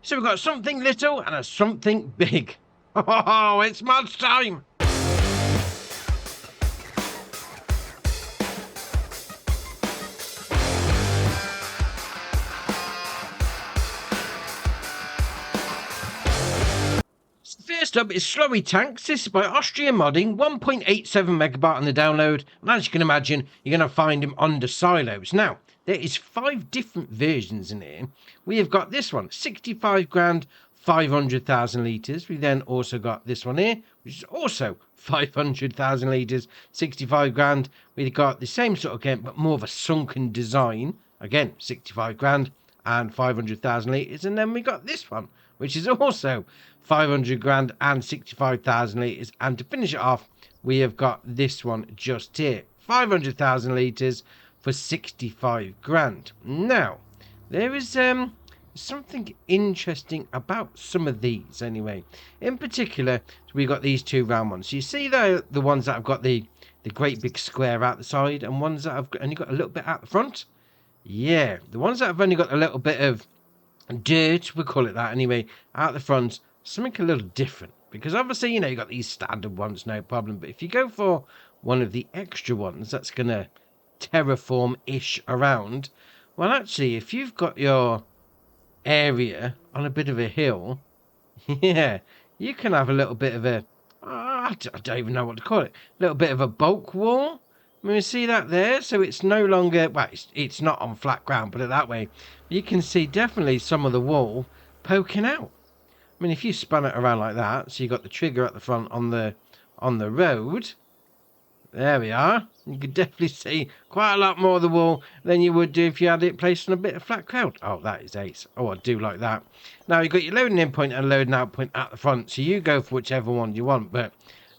So we've got something little and a something big. Oh, it's mods time! First up is Slurry Tanks. This is by Austrian Modding, 1.87 megabyte on the download, and as you can imagine, you're going to find them under silos. Now, there is 5 different versions in here. We have got this one, 65 grand, 500,000 litres. We then also got this one here, which is also 500,000 litres, 65 grand. We've got the same sort of game, but more of a sunken design. Again, 65 grand and 500,000 litres. And then we got this one, which is also 500 grand and 65,000 litres. And to finish it off, we have got this one just here, 500,000 litres for 65 grand. Now, there is something interesting about some of these anyway. In particular, we got these 2 round ones. So you see the ones that have got the great big square out the side and ones that have only got a little bit out the front. Yeah, the ones that have only got a little bit of dirt, we'll call it that anyway, out the front, something a little different. Because obviously, you know, you got these standard ones, no problem. But if you go for one of the extra ones that's going to terraform-ish around, well, actually, if you've got your area on a bit of a hill, yeah, you can have a little bit of a, I don't even know what to call it, a little bit of a bulk wall. I mean, you see that there? So it's no longer, well, it's not on flat ground, put it that way. You can see definitely some of the wall poking out. I mean, if you spun it around like that, so you got the trigger at the front on the road, there we are. You could definitely see quite a lot more of the wall than you would do if you had it placed on a bit of flat ground. Oh, that is ace. Oh, I do like that. Now, you've got your loading in point and loading out point at the front, so you go for whichever one you want, but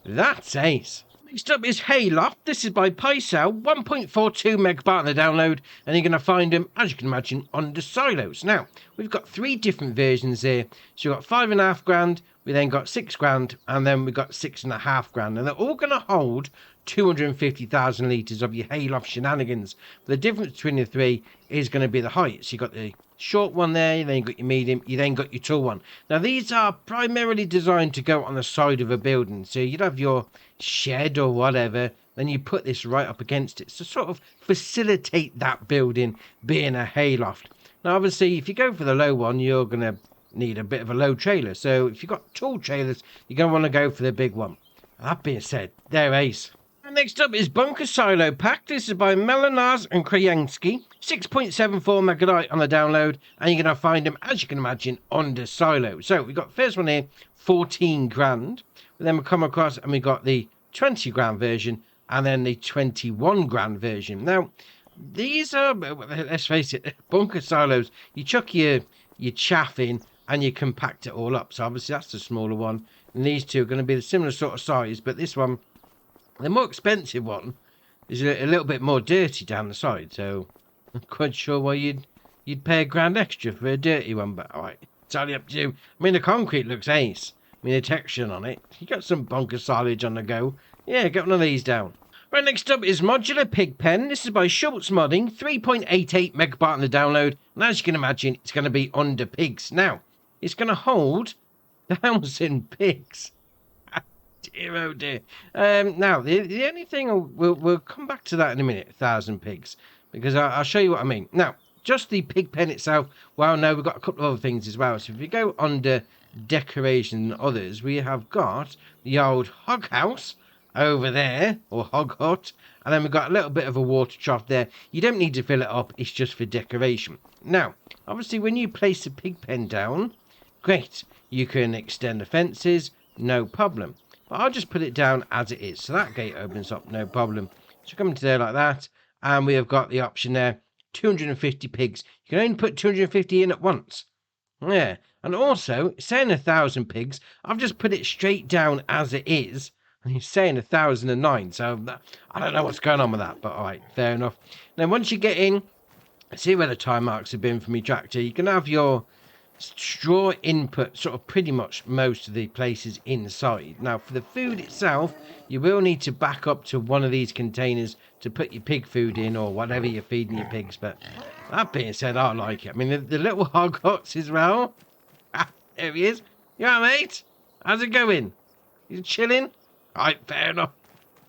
that's ace. Next up is Loft. This is by Pycell, 1.42 megabyte on the download, and you're going to find them, as you can imagine, under silos. Now, we've got 3 different versions here. So you've got 5.5 grand, we then got 6 grand, and then we've got 6.5 grand, and they're all going to hold 250,000 litres of your Loft shenanigans. But the difference between the 3 is going to be the height. So you've got the short one there, then you've got your medium, you then got your tall one. Now, these are primarily designed to go on the side of a building. So you'd have your shed or whatever, then you put this right up against it to sort of facilitate that building being a loft. Now, obviously, if you go for the low one, you're going to need a bit of a low trailer. So if you've got tall trailers, you're going to want to go for the big one. That being said, they're ace. Next up is Bunker Silo Pack. This is by Melanaz and Krayansky. 6.74 megabyte on the download, and you're going to find them, as you can imagine, under silo. So we've got first one here, 14 grand. Then we come across and we got the 20 grand version and then the 21 grand version. Now, these are, let's face it, bunker silos. You chuck your chaff in and you compact it all up. So obviously that's the smaller one. And these 2 are going to be the similar sort of size, but this one, the more expensive one, is a little bit more dirty down the side. So I'm quite sure why you'd pay £1 extra for a dirty one. But all right, it's only up to you. I mean, the concrete looks ace. I mean, the texture on it. You got some bunker silage on the go. Yeah, get one of these down. Right, next up is Modular Pig Pen. This is by Schultz Modding, 3.88 megabyte on the download. And as you can imagine, it's going to be under pigs. Now, it's going to hold 1,000 pigs. Dear, oh dear. Now, the only thing, we'll come back to that in a minute, 1,000 pigs, because I'll show you what I mean. Now, just the pig pen itself, well, no, we've got a couple of other things as well. So if you go under decoration and others, we have got the old hog house over there, or hog hut, and then we've got a little bit of a water trough there. You don't need to fill it up, it's just for decoration. Now, obviously, when you place the pig pen down, great, you can extend the fences, no problem. But I'll just put it down as it is. So that gate opens up, no problem. So come into there like that. And we have got the option there, 250 pigs. You can only put 250 in at once. Yeah. And also, saying 1,000 pigs, I've just put it straight down as it is. And he's saying 1,009. So I don't know what's going on with that. But all right, fair enough. Now, once you get in, see where the time marks have been for me tractor. You can have your straw input sort of pretty much most of the places inside. Now, for the food itself, you will need to back up to one of these containers to put your pig food in or whatever you're feeding your pigs. But that being said, I like it. I mean, the little hog huts as well, There he is. You alright, mate? How's it going? You chilling? Right, fair enough.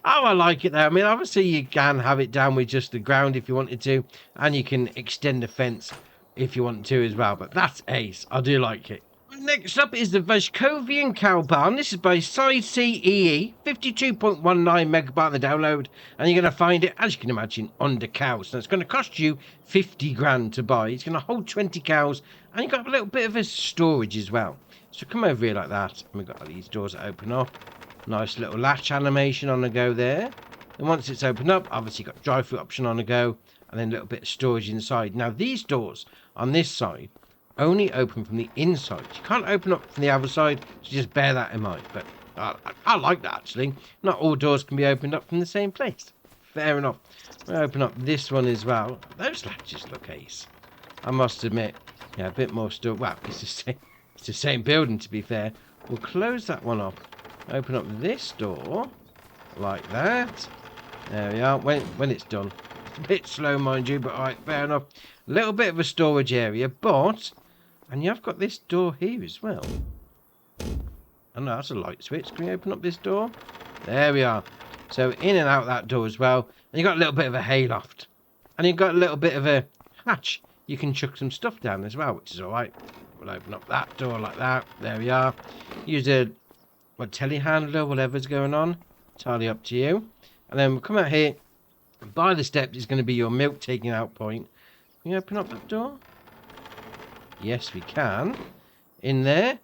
Oh, I like it though. I mean, obviously you can have it down with just the ground if you wanted to, and you can extend the fence if you want to as well. But that's ace. I do like it. Next up is the Wyszkowian Cowbarn. This is by Size EE, 52.19 megabyte the download, and you're going to find it, as you can imagine, under cows. So it's going to cost you 50 grand to buy. It's going to hold 20 cows, and you've got a little bit of a storage as well. So come over here like that, and we've got these doors that open up. Nice little latch animation on the go there. And once it's opened up, obviously you've got drive-through option on the go, and then a little bit of storage inside. Now these doors on this side only open from the inside. You can't open up from the other side, so just bear that in mind. But I like that actually. Not all doors can be opened up from the same place. Fair enough. We'll open up this one as well. Those latches look ace, I must admit. Yeah, a bit more storage. Well, it's the same building to be fair. We'll close that one up. Open up this door like that. There we are. When it's done. It's a bit slow, mind you, but alright, fair enough. A little bit of a storage area, but... And you've got this door here as well. Oh no, that's a light switch. Can we open up this door? There we are. So in and out that door as well. And you've got a little bit of a hayloft. And you've got a little bit of a hatch. You can chuck some stuff down as well, which is alright. We'll open up that door like that. There we are. Use a telehandler, whatever's going on. Entirely up to you. And then we'll come out here. And by the steps is going to be your milk taking out point. Can you open up that door? Yes, we can. In there.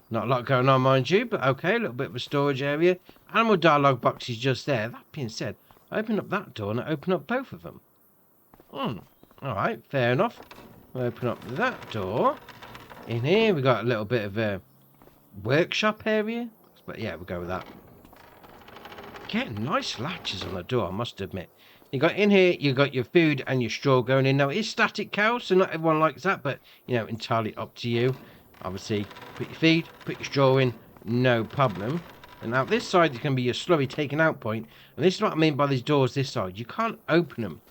Not a lot going on, mind you, but okay. A little bit of a storage area. Animal dialogue box is just there. That being said, I open up that door and I open up both of them. Alright, fair enough. We'll open up that door. In here, we've got a little bit of a workshop area. But yeah, we'll go with that. Getting nice latches on the door, I must admit. You got in here, you got your food and your straw going in. Now, it is static cows, so not everyone likes that, but, you know, entirely up to you. Obviously, put your feed, put your straw in, no problem. And now, this side is going to be your slurry taking out point. And this is what I mean by these doors this side. You can't open them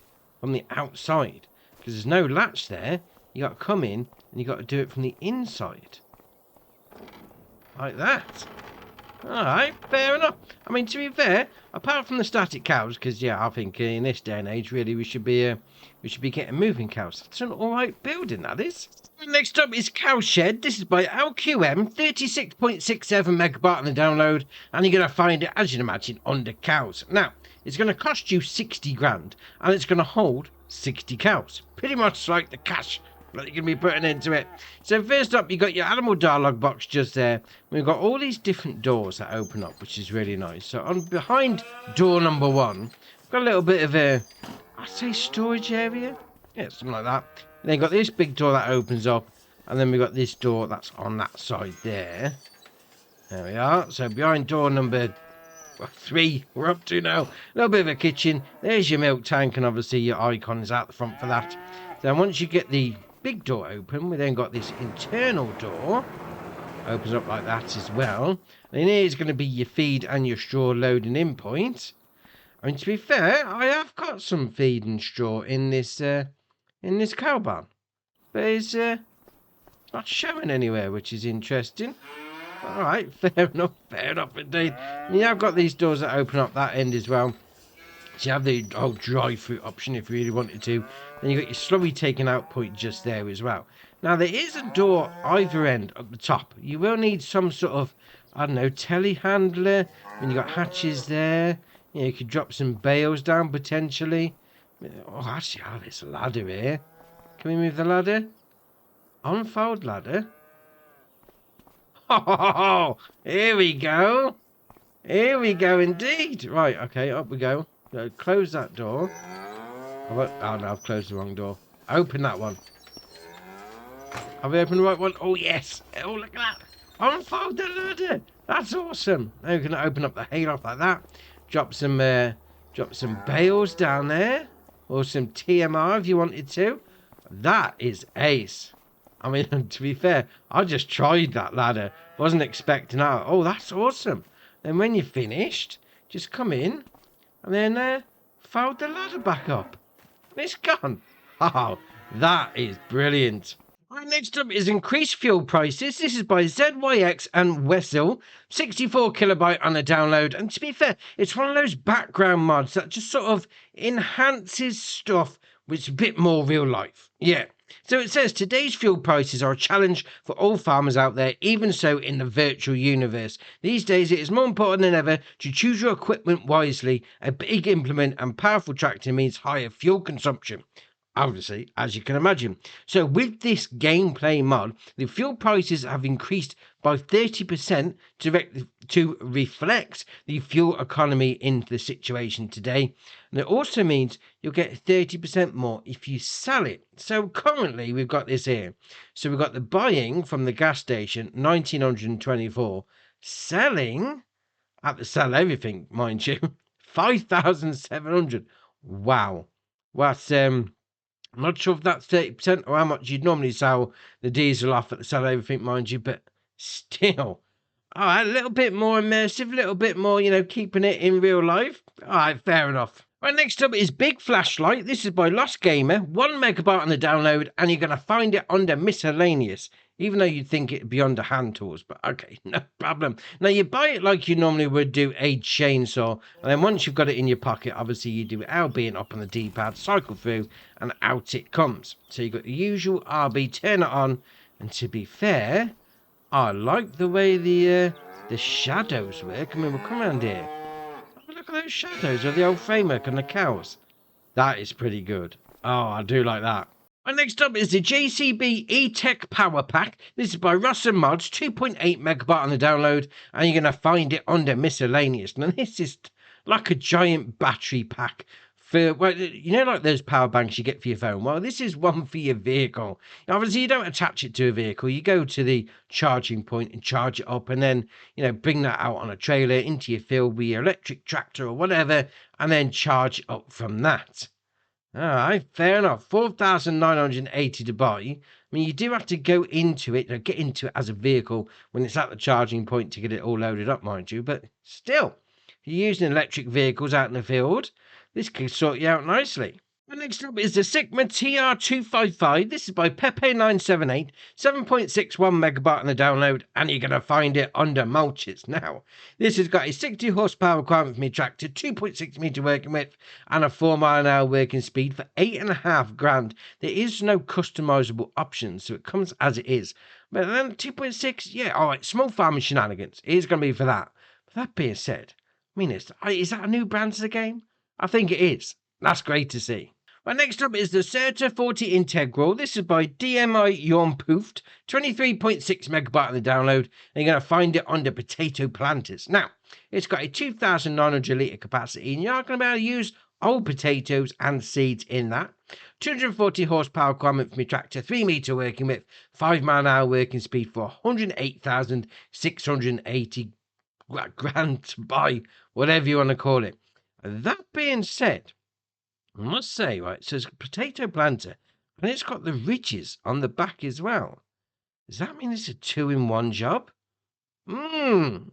from the outside, because there's no latch there. You got to come in, and you got to do it from the inside. Like that. Alright, fair enough. I mean, to be fair, apart from the static cows, because yeah, I think in this day and age, really, we should be getting moving cows. That's an alright building, that is. Next up is Cowshed. This is by LQM, 36.67 megabyte on the download, and you're going to find it, as you'd imagine, under cows. Now, it's going to cost you 60 grand, and it's going to hold 60 cows. Pretty much like the cash that you're going to be putting into it. So first up, you got your animal dialogue box just there. We've got all these different doors that open up, which is really nice. So on behind door number 1, we've got a little bit of a, I'd say, storage area. Yeah, something like that. And then you've got this big door that opens up, and then we've got this door that's on that side there. There we are. So behind door number 3, we're up to now. A little bit of a kitchen. There's your milk tank, and obviously your icon is out the front for that. Then once you get the big door open, we then got this internal door. Opens up like that as well. And in here is going to be your feed and your straw loading in point. I mean, to be fair, I have got some feed and straw in this cow barn. But it's not showing anywhere, which is interesting. Alright, fair enough indeed. And you have got these doors that open up that end as well. So you have the old drive-through option if you really wanted to. Then you've got your slurry taking out point just there as well. Now, there is a door either end at the top. You will need some sort of, I don't know, telehandler. And you've got hatches there. You know, you could drop some bales down potentially. Oh, actually, there's a ladder here. Can we move the ladder? Unfold ladder. Oh, here we go. Here we go indeed. Right, okay, up we go. Close that door. Oh no, I've closed the wrong door. Open that one. Have we opened the right one? Oh yes. Oh, look at that. Unfold the ladder. That's awesome. Now we can open up the hayloft like that. Drop some bales down there, or some TMR if you wanted to. That is ace. I mean, to be fair, I just tried that ladder. Wasn't expecting that. Oh, that's awesome. Then when you're finished, just come in and then fold the ladder back up. It's gone. Oh, that is brilliant. Right, next up is increased fuel prices. This is by ZYX and Wessel. 64 kilobyte on a download. And to be fair, it's one of those background mods that just sort of enhances stuff with a bit more real life. Yeah. So it says today's fuel prices are a challenge for all farmers out there, even so in the virtual universe. These days it is more important than ever to choose your equipment wisely. A big implement and powerful tractor means higher fuel consumption. Obviously, as you can imagine. So with this gameplay mod, the fuel prices have increased by 30% to reflect the fuel economy in the situation today. And it also means you'll get 30% more if you sell it. So currently we've got this here. So we've got the buying from the gas station, 1924, selling at the sell everything, mind you, 5,700. Wow. What I'm not sure if that's 30% or how much you'd normally sell the diesel off at the sell everything, mind you, but still. All right, a little bit more immersive, a little bit more, keeping it in real life. All right, fair enough. Right, next up is Big Flashlight. This is by Lost Gamer. 1 megabyte on the download, and you're going to find it under miscellaneous. Even though you'd think it'd be under hand tools, but okay, no problem. Now, you buy it like you normally would do a chainsaw, and then once you've got it in your pocket, obviously you do L, B, and up on the D-pad, cycle through, and out it comes. So you've got the usual RB, turn it on, and to be fair, I like the way the shadows work. I mean, we'll come around here. Oh, look at those shadows of the old framework and the cows. That is pretty good. Oh, I do like that. And next up is the JCB E-tech Powerpack. This is by Russell Mods, 2.8 megabyte on the download, and you're going to find it under miscellaneous. Now, this is like a giant battery pack for, well, like those power banks you get for your phone. Well, this is one for your vehicle. Obviously, you don't attach it to a vehicle. You go to the charging point and charge it up, and then, bring that out on a trailer into your field with your electric tractor or whatever, and then charge it up from that. All right, fair enough. 4,980 to buy. I mean, you do have to go into it, get into it as a vehicle when it's at the charging point to get it all loaded up, mind you. But still, if you're using electric vehicles out in the field, this could sort you out nicely. The next up is the Sicma TR255. This is by Pepe978, 7.61 megabyte on the download, and you're going to find it under mulches. Now, this has got a 60 horsepower requirement for my tractor, 2.6 meter working width, and a 4 mile an hour working speed for 8.5 grand. There is no customizable options, so it comes as it is. But then 2.6, yeah, all right, small farming shenanigans. It is going to be for that. But that being said, I mean, is that a new brand to the game? I think it is. That's great to see. Right, next up is the Certa 40 Integral. This is by DMI Yorn Poofed, 23.6 megabyte on the download, and you're going to find it under potato planters. Now, it's got a 2,900 litre capacity, and you're going to be able to use old potatoes and seeds in that. 240 horsepower requirement for my tractor, 3 metre working width, 5 mile an hour working speed for 108,680 grand to buy, whatever you want to call it. That being said, I must say, right, it says potato planter, and it's got the ridges on the back as well. Does that mean it's a 2-in-1 job?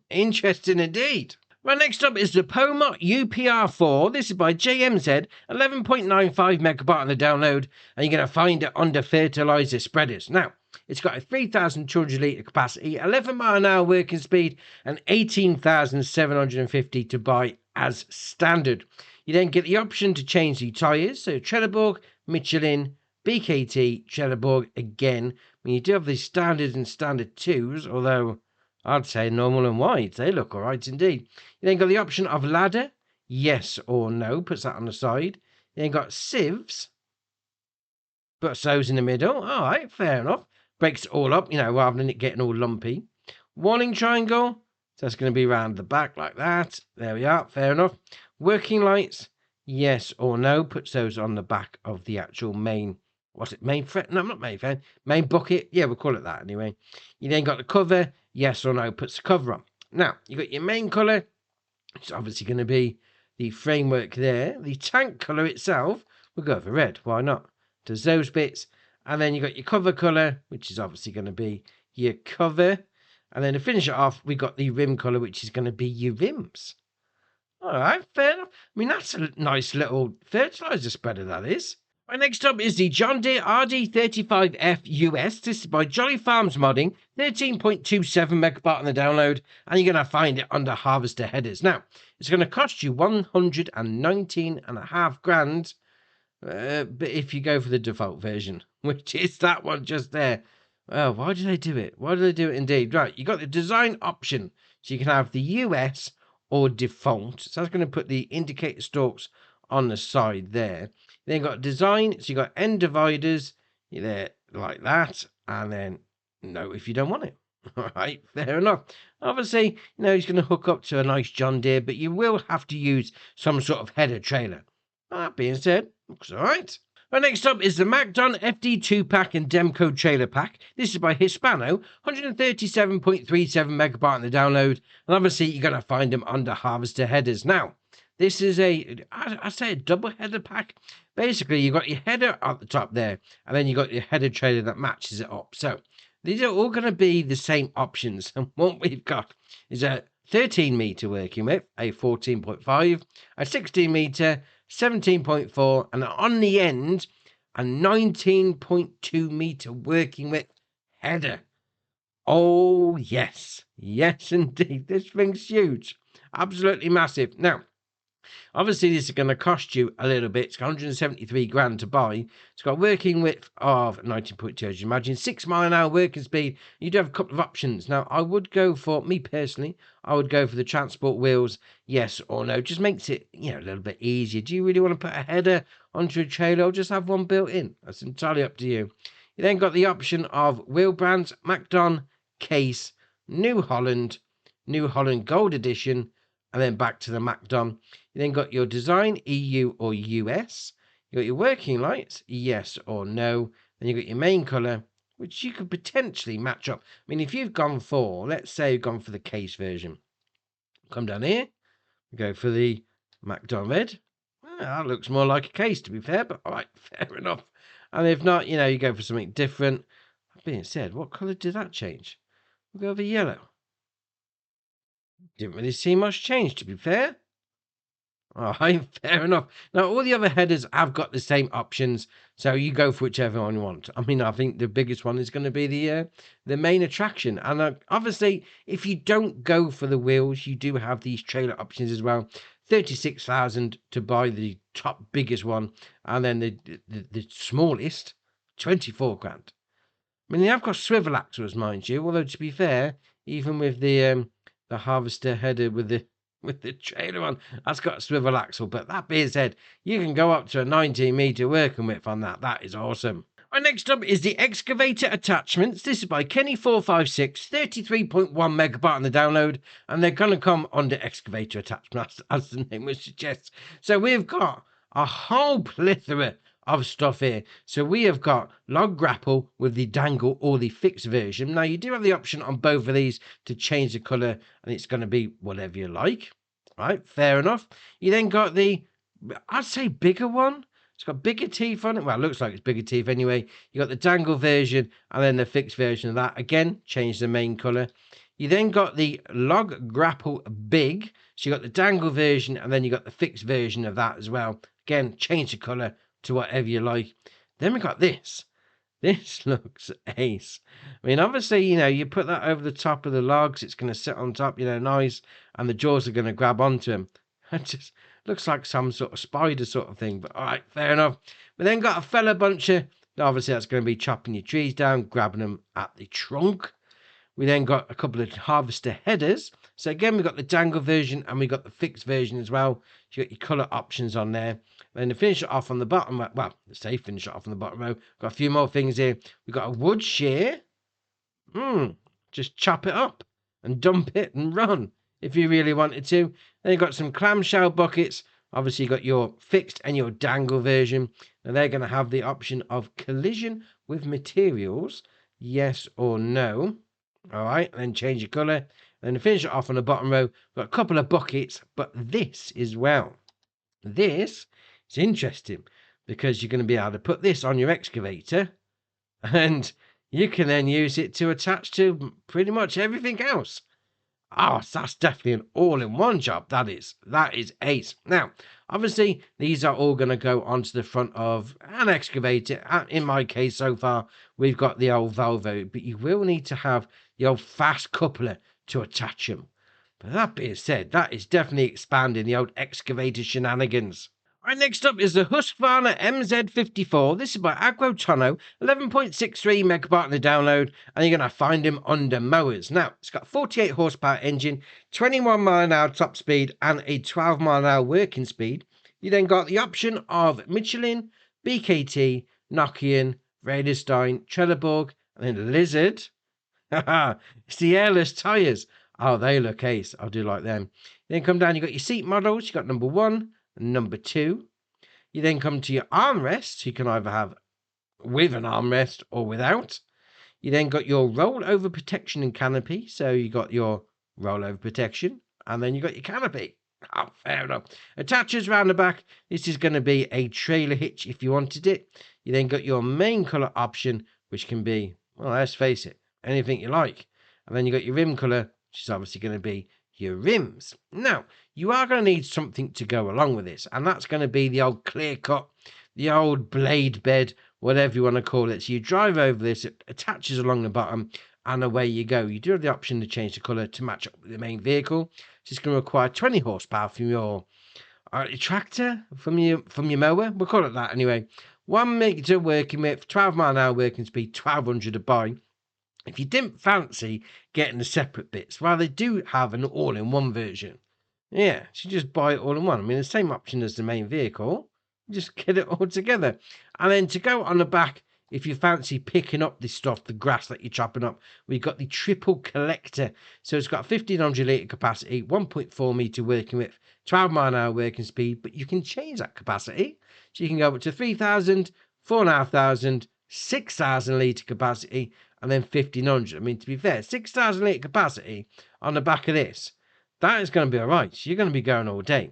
Interesting indeed. Right, next up is the Pomot UPR 4. This is by JMZ, 11.95 megabyte on the download, and you're going to find it under fertilizer spreaders. Now, it's got a 3,200 litre capacity, 11 mile an hour working speed, and 18,750 to buy as standard. You then get the option to change the tyres, so Trelleborg, Michelin, BKT, Trelleborg again. I mean, you do have the standard and standard 2s, although I'd say normal and wide. They look all right indeed. You then got the option of ladder, yes or no, puts that on the side. You then got sieves, puts those in the middle. All right, fair enough. Breaks it all up, rather than it getting all lumpy. Warning triangle, so that's going to be around the back like that. There we are, fair enough. Working lights, yes or no, puts those on the back of the actual main, main fret? No, not main fan, main bucket. Yeah, we'll call it that anyway. You then got the cover, yes or no, puts the cover on. Now, you got your main colour, it's obviously going to be the framework there. The tank colour itself, we'll go for red, why not? Does those bits. And then you got your cover colour, which is obviously going to be your cover. And then to finish it off, we got the rim colour, which is going to be your rims. All right, fair enough. I mean, that's a nice little fertilizer spreader, that is. Right, next up is the John Deere RD35F US. This is by Jolly Farms Modding, 13.27 megabyte on the download, and you're going to find it under harvester headers. Now, it's going to cost you 119.5 grand, but if you go for the default version, which is that one just there. Oh, why do they do it? Why do they do it indeed? Right, you got the design option, so you can have the US or default. So that's going to put the indicator stalks on the side there. Then got design, so you got end dividers, you're there like that, and then no if you don't want it. All right, fair enough. Obviously, he's going to hook up to a nice John Deere, but you will have to use some sort of header trailer. That being said, looks all right. Right, next up is the MacDon FD2 pack and Demco trailer pack. This is by Hispano, 137.37 megabyte on the download, and obviously you're going to find them under harvester headers. Now, this is I say a double header pack. Basically, you've got your header at the top there, and then you've got your header trailer that matches it up. So these are all going to be the same options, and what we've got is a 13 meter working width, a 14.5, a 16 meter, 17.4, and on the end, a 19.2 meter working width header. Oh, yes. Yes, indeed. This thing's huge. Absolutely massive. Now, obviously, this is going to cost you a little bit. It's 173 grand to buy. It's got a working width of 19.2, as you imagine. 6 mile an hour working speed. You do have a couple of options. Now, I would go for, me personally, I would go for the transport wheels, yes or no. Just makes it, a little bit easier. Do you really want to put a header onto a trailer or just have one built in? That's entirely up to you. You then got the option of wheel brands, MacDon, Case, New Holland Gold Edition, and then back to the MacDon. You then got your design, EU or US. You got your working lights, yes or no. Then you got your main colour, which you could potentially match up. I mean, if you've gone for, let's say you've gone for the Case version. Come down here, go for the MacDon red. Well, that looks more like a Case, to be fair, but all right, fair enough. And if not, you go for something different. That being said, what colour did that change? We'll go for yellow. Didn't really see much change, to be fair. All right, fair enough. Now, all the other headers have got the same options, so you go for whichever one you want. I mean, I think the biggest one is going to be the main attraction. And obviously, if you don't go for the wheels, you do have these trailer options as well. 36,000 to buy the top biggest one, and then the smallest, 24 grand. I mean, they have got swivel axles, mind you, although to be fair, even with the harvester header with the trailer on, that's got a swivel axle. But that being said, you can go up to a 19 meter working width on that. That is awesome. Right, next up is the Excavator Attachments. This is by Kenny456, 33.1 megabyte on the download, and they're going to come under Excavator Attachments, as the name would suggest. So we've got a whole plethora of stuff here. So we have got log grapple with the dangle or the fixed version. Now, you do have the option on both of these to change the colour, and it's going to be whatever you like. Right, fair enough. You then got the, I'd say, bigger one. It's got bigger teeth on it. Well, it looks like it's bigger teeth anyway. You got the dangle version and then the fixed version of that. Again, change the main colour. You then got the log grapple big. So you got the dangle version and then you got the fixed version of that as well. Again, change the colour to whatever you like. Then we got this. This looks ace. I mean, obviously, you put that over the top of the logs. It's going to sit on top, nice. And the jaws are going to grab onto them. It just looks like some sort of spider sort of thing. But all right, fair enough. We then got a fella buncher. Obviously, that's going to be chopping your trees down, grabbing them at the trunk. We then got a couple of harvester headers. So again, we've got the dangle version and we got the fixed version as well. So you got your colour options on there. And to finish it off on the bottom, well, let's say finish it off on the bottom row. Got a few more things here. We've got a wood shear. Just chop it up and dump it and run if you really wanted to. Then you've got some clamshell buckets. Obviously, you've got your fixed and your dangle version. And they're going to have the option of collision with materials, yes or no. All right, and then change your colour. And then to finish it off on the bottom row, we've got a couple of buckets, but this as well. This is interesting because you're going to be able to put this on your excavator and you can then use it to attach to pretty much everything else. Oh, that's definitely an all-in-one job. That is ace. Now, Obviously, these are all going to go onto the front of an excavator. In my case, so far, we've got the old Volvo, but you will need to have the old fast coupler to attach them. But that being said, that is definitely expanding the old excavator shenanigans. Right, next up is the Husqvarna MZ54. This is by Agrotono, 11.63 megabyte on the download, and you're going to find him under mowers. Now, it's got 48 horsepower engine, 21 mile an hour top speed, and a 12 mile an hour working speed. You then got the option of Michelin, BKT, Nokian, Vredestein, Trelleborg, and then Lizard. Haha, it's the airless tyres. Oh, they look ace. I do like them. Then come down, you got your seat models. You got number 1 and number 2. You then come to your armrests. You can either have with an armrest or without. You then got your rollover protection and canopy. So you got your rollover protection, and then you got your canopy. Oh, fair enough. Attachers around the back. This is going to be a trailer hitch if you wanted it. You then got your main colour option, which can be, well, let's face it, anything you like. And then you got your rim colour, which is obviously going to be your rims. Now, you are going to need something to go along with this, and that's going to be the old clear cut, the old blade bed, whatever you want to call it. So you drive over this, it attaches along the bottom, and away you go. You do have the option to change the colour to match up with the main vehicle. So it's going to require 20 horsepower from your tractor, from your mower. We'll call it that anyway. 1 metre working width, 12 mile an hour working speed, 1200 to buy. If you didn't fancy getting the separate bits, well, they do have an all-in-one version. Yeah, so you just buy it all in one. I mean, the same option as the main vehicle. Just get it all together. And then to go on the back, if you fancy picking up this stuff, the grass that you're chopping up, we've got the triple collector. So it's got 1500 litre capacity, 1.4 metre working width, 12 mile an hour working speed, but you can change that capacity. So you can go up to 3,000, 4,500, 6,000 litre capacity, and then 1,500. I mean, to be fair, 6,000 litre capacity on the back of this, that is going to be all right. So you're going to be going all day.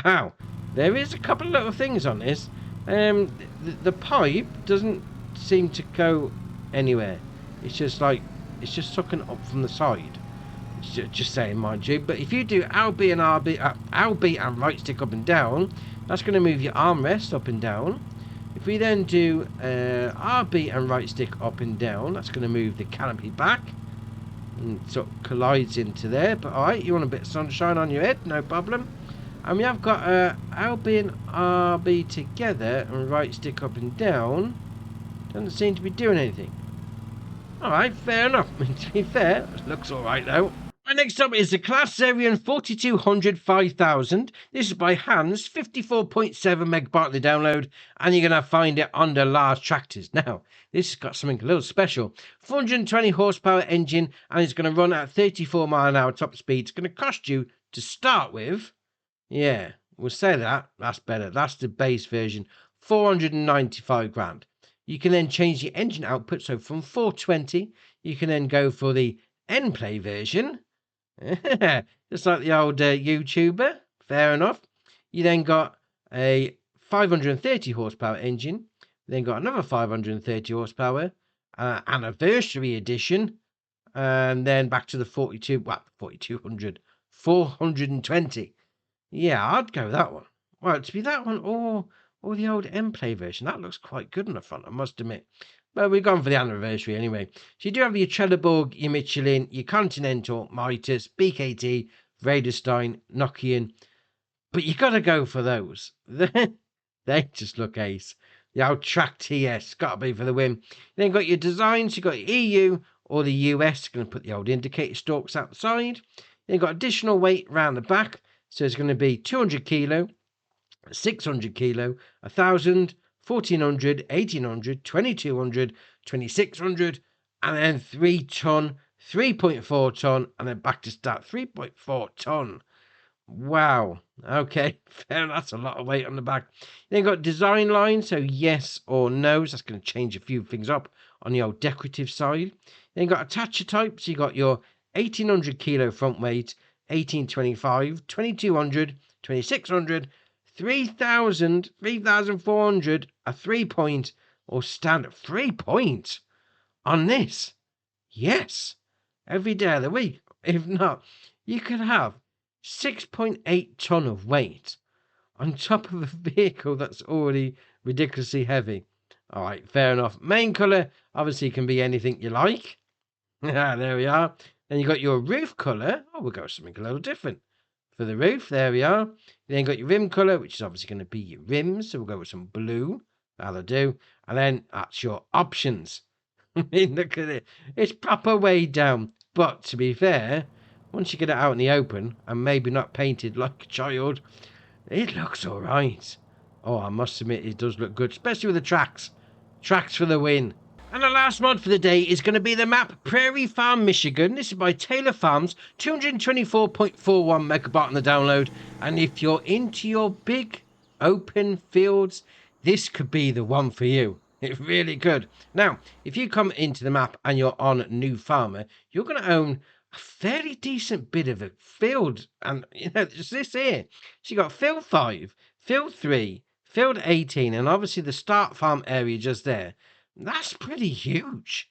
Ow. There is a couple of little things on this. The pipe doesn't seem to go anywhere. It's just sucking up from the side. Just saying, mind you. But if you do LB and right stick up and down, that's going to move your armrest up and down. If we then do RB and right stick up and down, that's going to move the canopy back. And sort of collides into there. But alright, you want a bit of sunshine on your head, no problem. And we have got LB and RB together and right stick up and down. Doesn't seem to be doing anything. Alright, fair enough. To be fair, it looks alright though. Right, next up is the Claas Xerion 4200 5000. This is by Hans, 54.7 megabyte on the download, and you're going to find it under large tractors. Now, this has got something a little special. 420 horsepower engine, and it's going to run at 34 mile an hour top speed. It's going to cost you, to start with, yeah, we'll say that. That's better. That's the base version. 495 grand. You can then change the engine output. So from 420, you can then go for the N-Play version. Just like the old YouTuber. Fair enough. You then got a 530 horsepower engine. Then got another 530 horsepower. Anniversary edition. And then back to the 4200. 420. Yeah, I'd go that one. Well, to be that one or the old M-Play version. That looks quite good on the front, I must admit. But we've gone for the anniversary anyway. So you do have your Trelleborg, your Michelin, your Continental, Mitas, BKT, Vredestein, Nokian. But you got to go for those. They just look ace. The old Track TS, got to be for the win. Then got your designs. You got your EU or the US. Going to put the old indicator stalks outside. Then got additional weight around the back. So it's going to be 200 kilo, 600 kilo, 1,000, 1,400, 1,800, 2,200, 2,600, and then 3 ton, 3.4 ton, and then back to start 3.4 ton. Wow. Okay, fair. That's a lot of weight on the back. Then got design line, so yes or no. So that's going to change a few things up on the old decorative side. Then got attacher type, so you got your 1,800 kilo front weight, 1825, 2,200, 2,600, 3,000, 3,400, a 3-point or standard 3-point on this. Yes, every day of the week. If not, you could have 6.8 ton of weight on top of a vehicle that's already ridiculously heavy. All right, fair enough. Main colour obviously can be anything you like. There we are. Then you got your roof colour. Oh, we'll go with something a little different. For the roof, there we are. You then got your rim colour, which is obviously going to be your rims. So we'll go with some blue. That'll do. And then that's your options. I mean, look at it. It's proper way down. But to be fair, once you get it out in the open and maybe not painted like a child, it looks all right. Oh, I must admit, it does look good, especially with the tracks. Tracks for the win. And the last mod for the day is going to be the map Prairie Farm, Michigan. This is by Taylor Farms, 224.41 megabyte on the download. And if you're into your big open fields, this could be the one for you. It's really good. Now, if you come into the map and you're on New Farmer, you're going to own a fairly decent bit of a field. And, you know, it's this here. So you got field 5, field 3, field 18, and obviously the start farm area just there. That's pretty huge.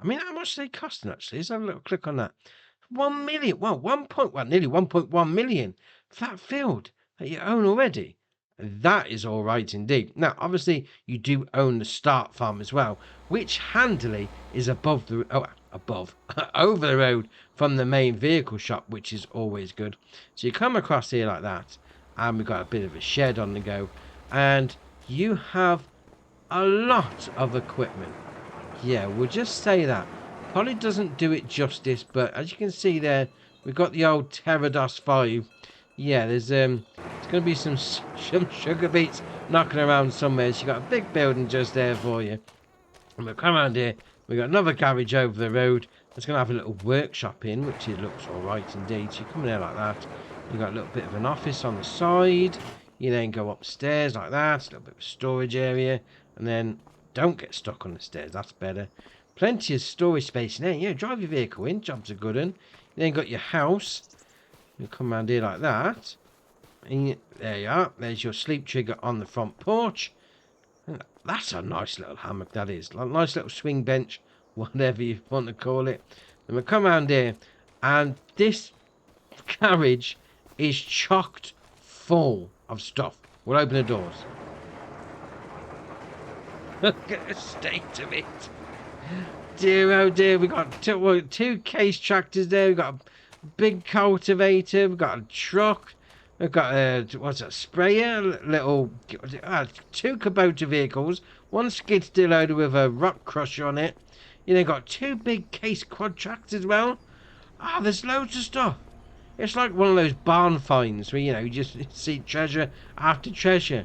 I mean, how much are they costing, actually? Let's have a little click on that. 1 million. Well, 1.1, nearly 1.1 million for that field that you own already. That is all right indeed. Now, obviously, you do own the start farm as well, which handily is above the over the road from the main vehicle shop, which is always good. So you come across here like that, and we've got a bit of a shed on the go, and you have a lot of equipment. Yeah, we'll just say that. Probably doesn't do it justice, but as you can see there, we've got the old Pterados 5. Yeah, there's going to be some sugar beets knocking around somewhere. So you got a big building just there for you. And we'll come around here. We've got another garage over the road. It's going to have a little workshop in, which it looks all right indeed. So you come in there like that. You've got a little bit of an office on the side. You then go upstairs like that. A little bit of a storage area. And then don't get stuck on the stairs. That's better. Plenty of storage space in there. Yeah, drive your vehicle in. Job's a good one. You then got your house. You come around here like that. And there you are. There's your sleep trigger on the front porch. And that's a nice little hammock, that is. Like a nice little swing bench, whatever you want to call it. And we come around here, and this carriage is chocked full of stuff. We'll open the doors. Look at the state of it. Dear, oh dear, we've got two case tractors there. We've got a big cultivator. We've got a truck. We've got a, what's that, sprayer, little, 2 Kubota vehicles, 1 skid steer loader with a rock crusher on it. You then got 2 big case quad tracks as well. There's loads of stuff. It's like one of those barn finds where, you know, you just see treasure after treasure.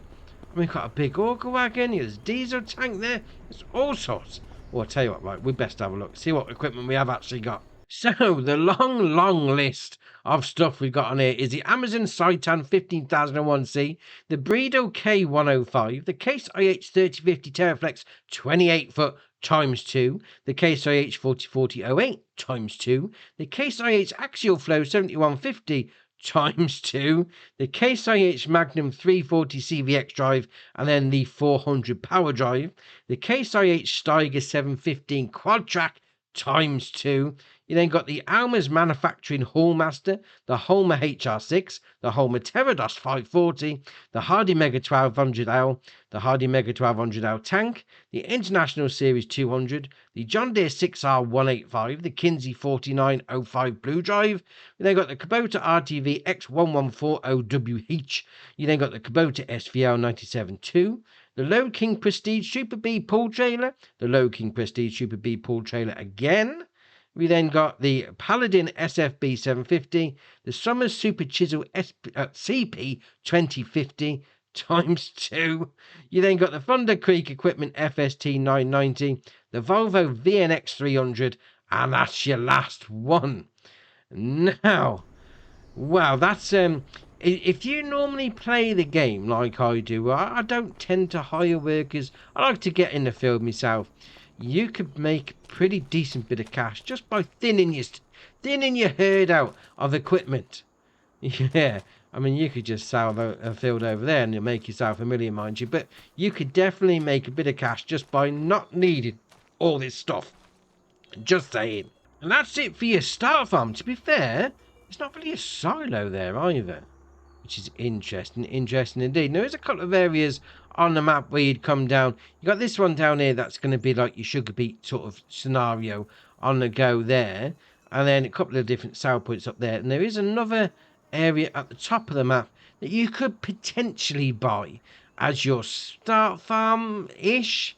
And we've got a big auger wagon, there's a diesel tank there, there's all sorts. Well, I'll tell you what, right, we best have a look, see what equipment we have actually got. So, the long list of stuff we've got on here is the Amazon Citan 15001C, the Breedo K105, the Case IH 3050 Terraflex 28 foot ×2, the Case IH 404008 ×2, the Case IH Axial Flow 7150 ×2, the Case IH Magnum 340 CVX drive, and then the 400 power drive, the Case IH Steiger 715 quad track ×2. You then got the Alma's Manufacturing Hallmaster, the Holmer HR6, the Holmer Pterados 540, the Hardy Mega 1200L, the Hardy Mega 1200L tank, the International Series 200, the John Deere 6R185, the Kinsey 4905 Blue Drive. You then got the Kubota RTV X1140WH. You then got the Kubota SVL 97.2. The Low King Prestige Super B pull trailer, the Low King Prestige Super B pull trailer again. We then got the Paladin SFB 750, the Summers Super Chisel CP 2050 ×2. You then got the Thunder Creek Equipment FST 990, the Volvo VNX 300, and that's your last one. Now, wow, that's if you normally play the game like I do, I don't tend to hire workers. I like to get in the field myself. You could make a pretty decent bit of cash just by thinning your herd out of equipment. Yeah, I mean, you could just sell a field over there and you'll make yourself a million, mind you. But you could definitely make a bit of cash just by not needing all this stuff. Just saying. And that's it for your start farm. To be fair, it's not really a silo there either. which is interesting indeed. There is a couple of areas on the map where you'd come down. You got this one down here that's going to be like your sugar beet sort of scenario on the go there, and then a couple of different sale points up there, and there is another area at the top of the map that you could potentially buy as your start farm-ish.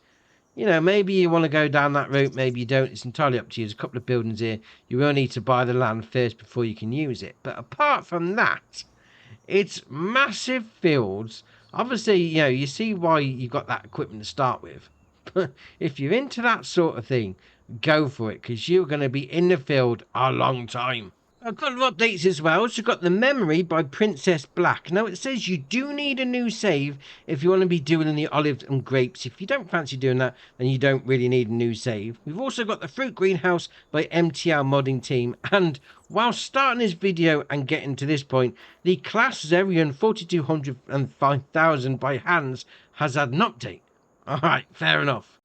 You know, maybe you want to go down that route, maybe you don't. It's entirely up to you. There's a couple of buildings here. You will need to buy the land first before you can use it. But apart from that, it's massive fields. Obviously, you know, you see why you got that equipment to start with. But if you're into that sort of thing, go for it, because you're going to be in the field a long time. A couple of updates as well. So you've got the memory by Princess Black. Now it says you do need a new save if you want to be doing the olives and grapes. If you don't fancy doing that, then you don't really need a new save. We've also got the fruit greenhouse by MTR modding team. And while starting this video and getting to this point, the Claas Xerion 4200 and 5000 by Hans has had an update. Alright, fair enough.